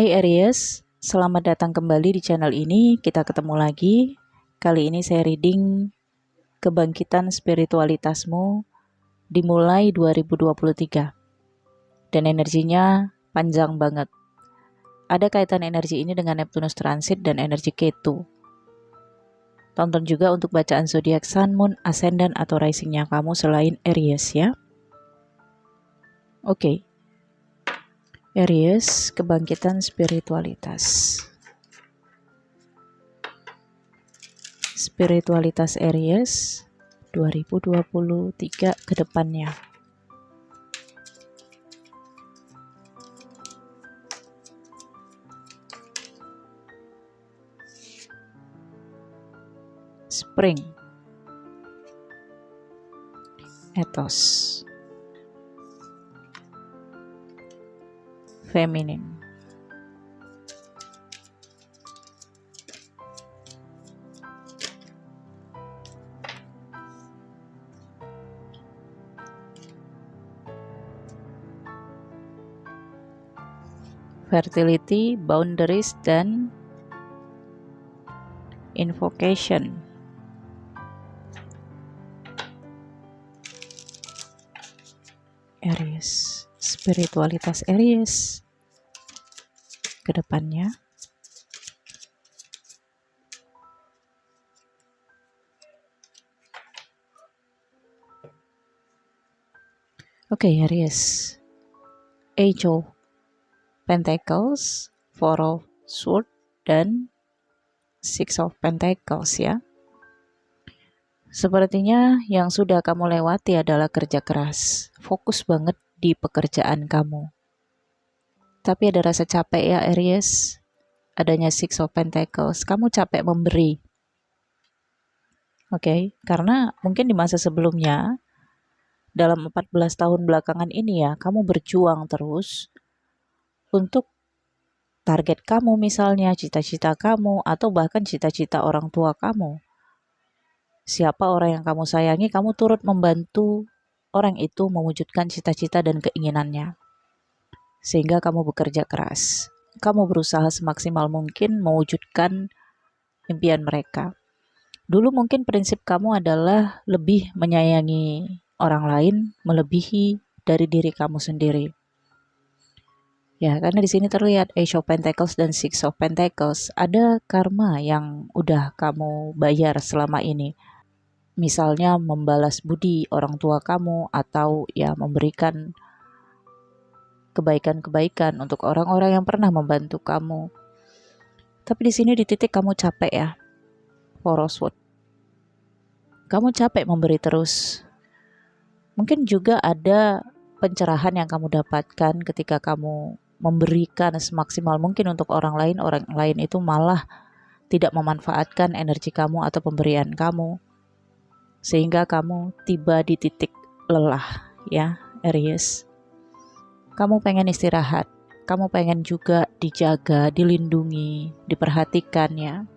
Hai Aries, selamat datang kembali di channel ini. Kita ketemu lagi. Kali ini saya reading kebangkitan spiritualitasmu dimulai 2023. Dan energinya panjang banget. Ada kaitan energi ini dengan Neptunus transit dan energi Ketu. Tonton juga untuk bacaan zodiak Sun, Moon, Ascendant atau risingnya kamu selain Aries ya. Oke. Aries, kebangkitan spiritualitas. Spiritualitas Aries 2023 ke depannya. Spring, Ethos, Feminine, Fertility, Boundaries, dan Invocation. Aries, spiritualitas Aries ke depannya. Oke, Aries. Age of Pentacles, Four of Swords, dan Six of Pentacles ya. Sepertinya yang sudah kamu lewati adalah kerja keras, fokus banget di pekerjaan kamu. Tapi ada rasa capek ya Aries, adanya Six of Pentacles, kamu capek memberi. Oke, karena mungkin di masa sebelumnya, dalam 14 tahun belakangan ini ya, kamu berjuang terus untuk target kamu misalnya, cita-cita kamu, atau bahkan cita-cita orang tua kamu. Siapa orang yang kamu sayangi, kamu turut membantu orang itu mewujudkan cita-cita dan keinginannya. Sehingga kamu bekerja keras. Kamu berusaha semaksimal mungkin mewujudkan impian mereka. Dulu mungkin prinsip kamu adalah lebih menyayangi orang lain, melebihi dari diri kamu sendiri. Ya, karena di sini terlihat Ace of Pentacles dan Six of Pentacles. Ada karma yang udah kamu bayar selama ini. Misalnya membalas budi orang tua kamu atau ya memberikan kebaikan-kebaikan untuk orang-orang yang pernah membantu kamu. Tapi di sini di titik kamu capek ya. Four of Swords. Kamu capek memberi terus. Mungkin juga ada pencerahan yang kamu dapatkan ketika kamu memberikan semaksimal mungkin untuk orang lain itu malah tidak memanfaatkan energi kamu atau pemberian kamu. Sehingga kamu tiba di titik lelah ya Aries. Kamu pengen istirahat, kamu pengen juga dijaga, dilindungi, diperhatikan ya.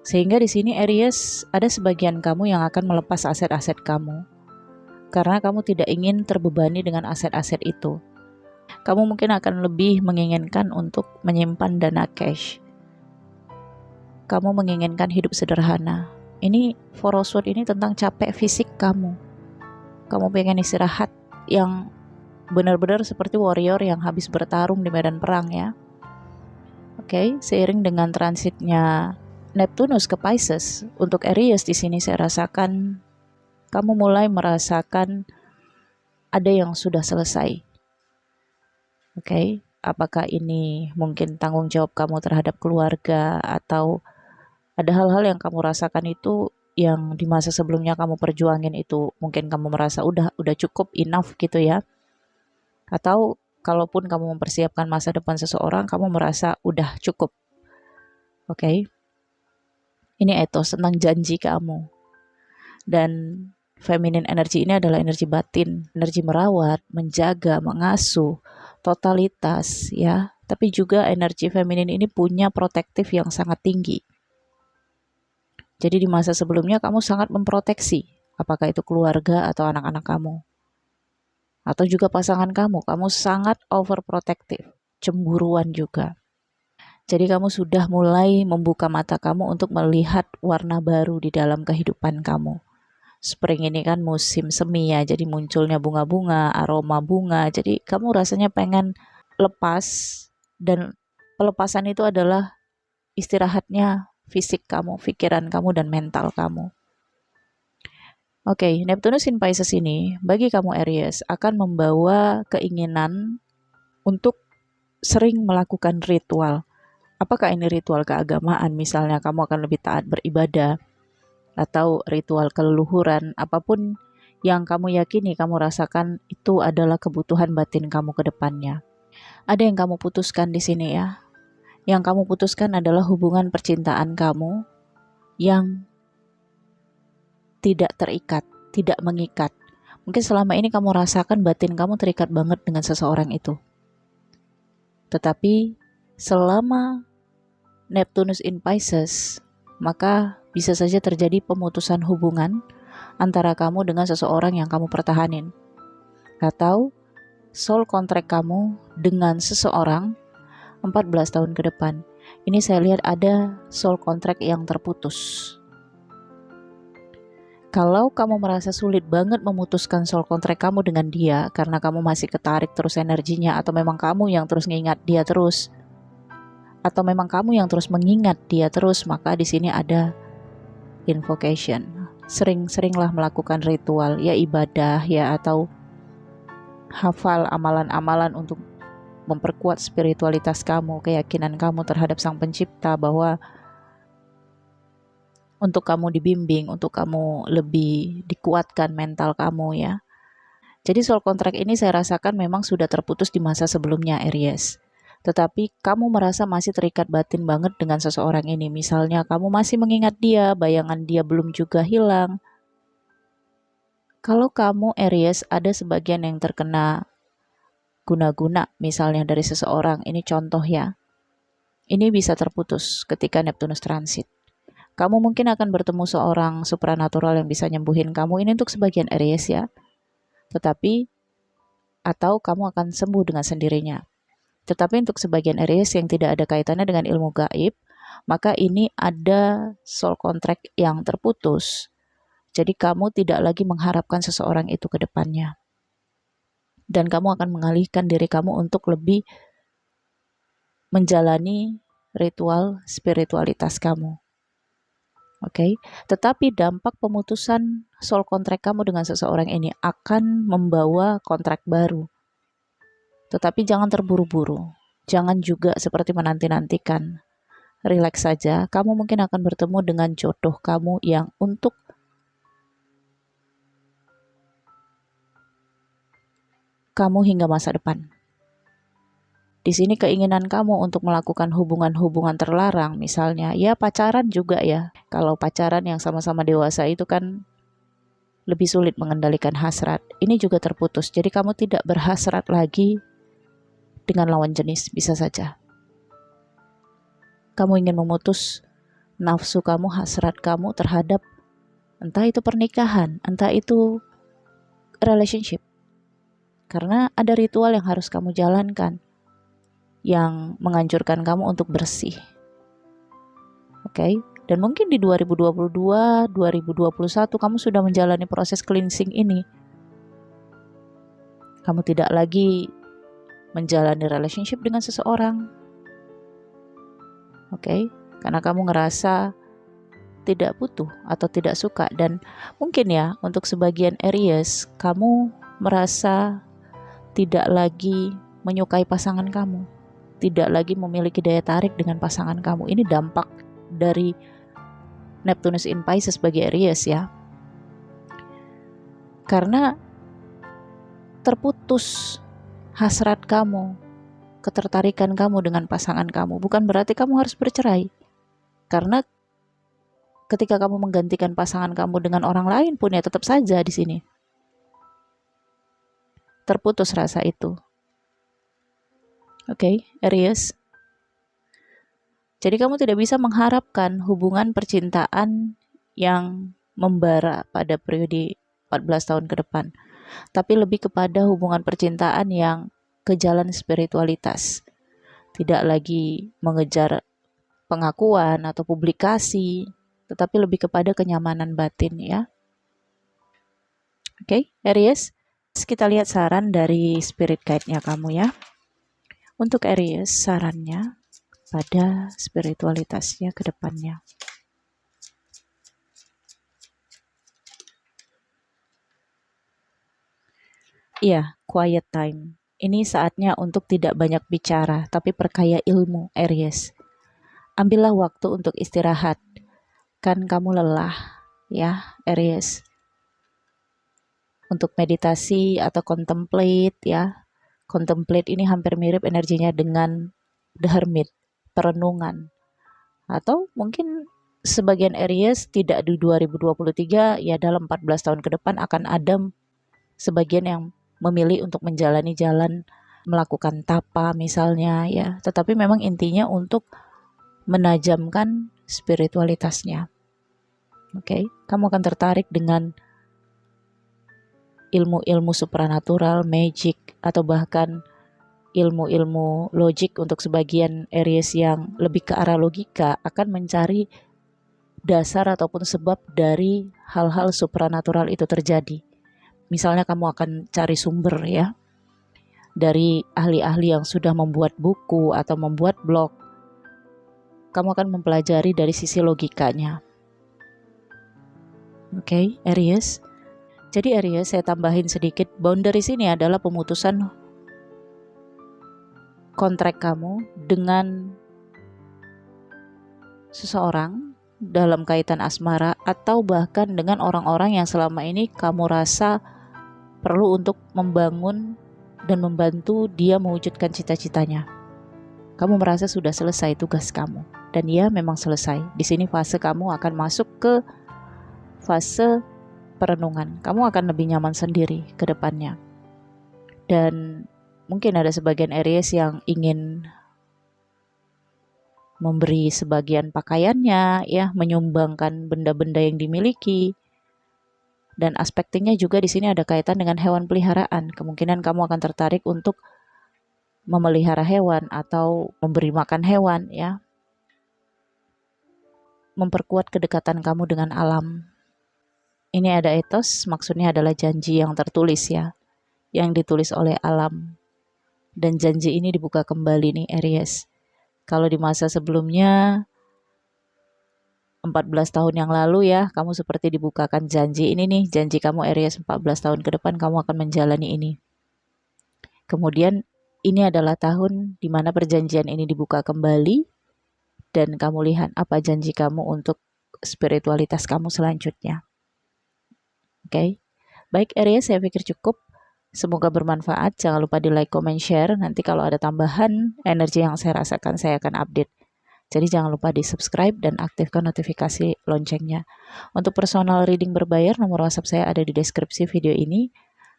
Sehingga di sini Aries ada sebagian kamu yang akan melepas aset-aset kamu. Karena kamu tidak ingin terbebani dengan aset-aset itu. Kamu mungkin akan lebih menginginkan untuk menyimpan dana cash. Kamu menginginkan hidup sederhana. Ini Four of Swords ini tentang capek fisik kamu. Kamu pengen istirahat yang benar-benar seperti warrior yang habis bertarung di medan perang ya. Oke, seiring dengan transitnya Neptunus ke Pisces, untuk Aries di sini saya rasakan kamu mulai merasakan ada yang sudah selesai. Oke, apakah ini mungkin tanggung jawab kamu terhadap keluarga atau ada hal-hal yang kamu rasakan itu yang di masa sebelumnya kamu perjuangin itu mungkin kamu merasa udah cukup enough gitu ya. Atau kalaupun kamu mempersiapkan masa depan seseorang, kamu merasa udah cukup. Oke. Ini ethos tentang janji kamu. Dan feminine energy ini adalah energi batin, energi merawat, menjaga, mengasuh, totalitas ya. Tapi juga energi feminin ini punya protektif yang sangat tinggi. Jadi di masa sebelumnya kamu sangat memproteksi, apakah itu keluarga atau anak-anak kamu. Atau juga pasangan kamu sangat overprotective, cemburuan juga. Jadi kamu sudah mulai membuka mata kamu untuk melihat warna baru di dalam kehidupan kamu. Spring ini kan musim semi ya, jadi munculnya bunga-bunga, aroma bunga. Jadi kamu rasanya pengen lepas, dan pelepasan itu adalah istirahatnya fisik kamu, pikiran kamu, dan mental kamu. Oke, Neptunus in Pisces ini bagi kamu Aries akan membawa keinginan untuk sering melakukan ritual. Apakah ini ritual keagamaan? Misalnya kamu akan lebih taat beribadah, atau ritual keleluhuran, apapun yang kamu yakini, kamu rasakan itu adalah kebutuhan batin kamu ke depannya. Ada yang kamu putuskan di sini ya. Yang kamu putuskan adalah hubungan percintaan kamu yang tidak terikat, tidak mengikat. Mungkin selama ini kamu rasakan batin kamu terikat banget dengan seseorang itu. Tetapi selama Neptunus in Pisces, maka bisa saja terjadi pemutusan hubungan antara kamu dengan seseorang yang kamu pertahanin. Atau soul contract kamu dengan seseorang 14 tahun ke depan. Ini saya lihat ada soul contract yang terputus. Kalau kamu merasa sulit banget memutuskan soul contract kamu dengan dia karena kamu masih ketarik terus energinya, atau memang kamu yang terus ngingat dia terus, atau memang kamu yang terus mengingat dia terus, maka di sini ada invocation. Sering-seringlah melakukan ritual, ya ibadah ya, atau hafal amalan-amalan untuk memperkuat spiritualitas kamu, keyakinan kamu terhadap Sang Pencipta, bahwa untuk kamu dibimbing, untuk kamu lebih dikuatkan mental kamu ya. Jadi soul contract ini saya rasakan memang sudah terputus di masa sebelumnya Aries. Tetapi kamu merasa masih terikat batin banget dengan seseorang ini. Misalnya kamu masih mengingat dia, bayangan dia belum juga hilang. Kalau kamu Aries ada sebagian yang terkena guna-guna misalnya dari seseorang, ini contoh ya. Ini bisa terputus ketika Neptunus transit. Kamu mungkin akan bertemu seorang supranatural yang bisa nyembuhin kamu. Ini untuk sebagian Aries ya. Tetapi, atau kamu akan sembuh dengan sendirinya. Tetapi untuk sebagian Aries yang tidak ada kaitannya dengan ilmu gaib, maka ini ada soul contract yang terputus. Jadi kamu tidak lagi mengharapkan seseorang itu ke depannya. Dan kamu akan mengalihkan diri kamu untuk lebih menjalani ritual spiritualitas kamu. Oke, tetapi dampak pemutusan soul contract kamu dengan seseorang ini akan membawa kontrak baru. Tetapi jangan terburu-buru, jangan juga seperti menanti-nantikan. Relax saja, kamu mungkin akan bertemu dengan jodoh kamu yang untuk kamu hingga masa depan. Di sini keinginan kamu untuk melakukan hubungan-hubungan terlarang, misalnya ya pacaran juga ya. Kalau pacaran yang sama-sama dewasa itu kan lebih sulit mengendalikan hasrat. Ini juga terputus. Jadi kamu tidak berhasrat lagi dengan lawan jenis, bisa saja. Kamu ingin memutus nafsu kamu, hasrat kamu terhadap entah itu pernikahan, entah itu relationship. Karena ada ritual yang harus kamu jalankan yang menganjurkan kamu untuk bersih. Oke? Dan mungkin di 2022, 2021 kamu sudah menjalani proses cleansing ini. Kamu tidak lagi menjalani relationship dengan seseorang. Oke? Karena kamu ngerasa tidak butuh atau tidak suka. Dan mungkin ya untuk sebagian Aries, kamu merasa tidak lagi menyukai pasangan kamu, tidak lagi memiliki daya tarik dengan pasangan kamu. Ini dampak dari Neptunus in Pisces bagi Aries ya. Karena terputus hasrat kamu, ketertarikan kamu dengan pasangan kamu, bukan berarti kamu harus bercerai. Karena ketika kamu menggantikan pasangan kamu dengan orang lain pun ya tetap saja di sini terputus rasa itu. Oke, Aries. Jadi kamu tidak bisa mengharapkan hubungan percintaan yang membara pada periode 14 tahun ke depan. Tapi lebih kepada hubungan percintaan yang ke jalan spiritualitas. tidak lagi mengejar pengakuan atau publikasi, tetapi lebih kepada kenyamanan batin ya. Oke, Aries, kita lihat saran dari spirit guide-nya kamu ya. Untuk Aries, sarannya pada spiritualitasnya ke depannya. Iya, quiet time. Ini saatnya untuk tidak banyak bicara, tapi perkaya ilmu, Aries. Ambillah waktu untuk istirahat. Kan kamu lelah, ya, Aries. Untuk meditasi atau contemplate, ya. Contemplate ini hampir mirip energinya dengan The Hermit, perenungan. Atau mungkin sebagian Aries tidak di 2023, ya dalam 14 tahun ke depan akan ada sebagian yang memilih untuk menjalani jalan melakukan tapa misalnya ya, tetapi memang intinya untuk menajamkan spiritualitasnya. Oke, kamu akan tertarik dengan ilmu-ilmu supranatural, magic, atau bahkan ilmu-ilmu logik. Untuk sebagian Aries yang lebih ke arah logika akan mencari dasar ataupun sebab dari hal-hal supranatural itu terjadi. Misalnya kamu akan cari sumber ya, dari ahli-ahli yang sudah membuat buku atau membuat blog. Kamu akan mempelajari dari sisi logikanya. Oke, Aries. Jadi Aries, saya tambahin sedikit, boundaries ini adalah pemutusan kontrak kamu dengan seseorang dalam kaitan asmara, atau bahkan dengan orang-orang yang selama ini kamu rasa perlu untuk membangun dan membantu dia mewujudkan cita-citanya. Kamu merasa sudah selesai tugas kamu, dan ya memang selesai. Di sini fase kamu akan masuk ke fase perenungan. Kamu akan lebih nyaman sendiri ke depannya. Dan mungkin ada sebagian Aries yang ingin memberi sebagian pakaiannya, ya, menyumbangkan benda-benda yang dimiliki. Dan aspeknya juga di sini ada kaitan dengan hewan peliharaan. Kemungkinan kamu akan tertarik untuk memelihara hewan atau memberi makan hewan ya. Memperkuat kedekatan kamu dengan alam. Ini ada ethos, maksudnya adalah janji yang tertulis ya, yang ditulis oleh alam. Dan janji ini dibuka kembali nih Aries. Kalau di masa sebelumnya 14 tahun yang lalu ya, kamu seperti dibukakan janji ini nih, janji kamu Aries 14 tahun ke depan kamu akan menjalani ini. Kemudian ini adalah tahun di mana perjanjian ini dibuka kembali dan kamu lihat apa janji kamu untuk spiritualitas kamu selanjutnya. Oke. Baik Aries, saya pikir cukup. Semoga bermanfaat. Jangan lupa di like, comment, share. Nanti kalau ada tambahan energi yang saya rasakan saya akan update. Jadi jangan lupa di subscribe dan aktifkan notifikasi loncengnya. Untuk personal reading berbayar, nomor WhatsApp saya ada di deskripsi video ini.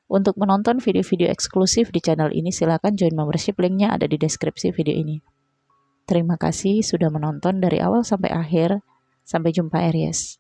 Untuk menonton video-video eksklusif di channel ini, silakan join membership, linknya ada di deskripsi video ini. Terima kasih sudah menonton dari awal sampai akhir. Sampai jumpa Aries.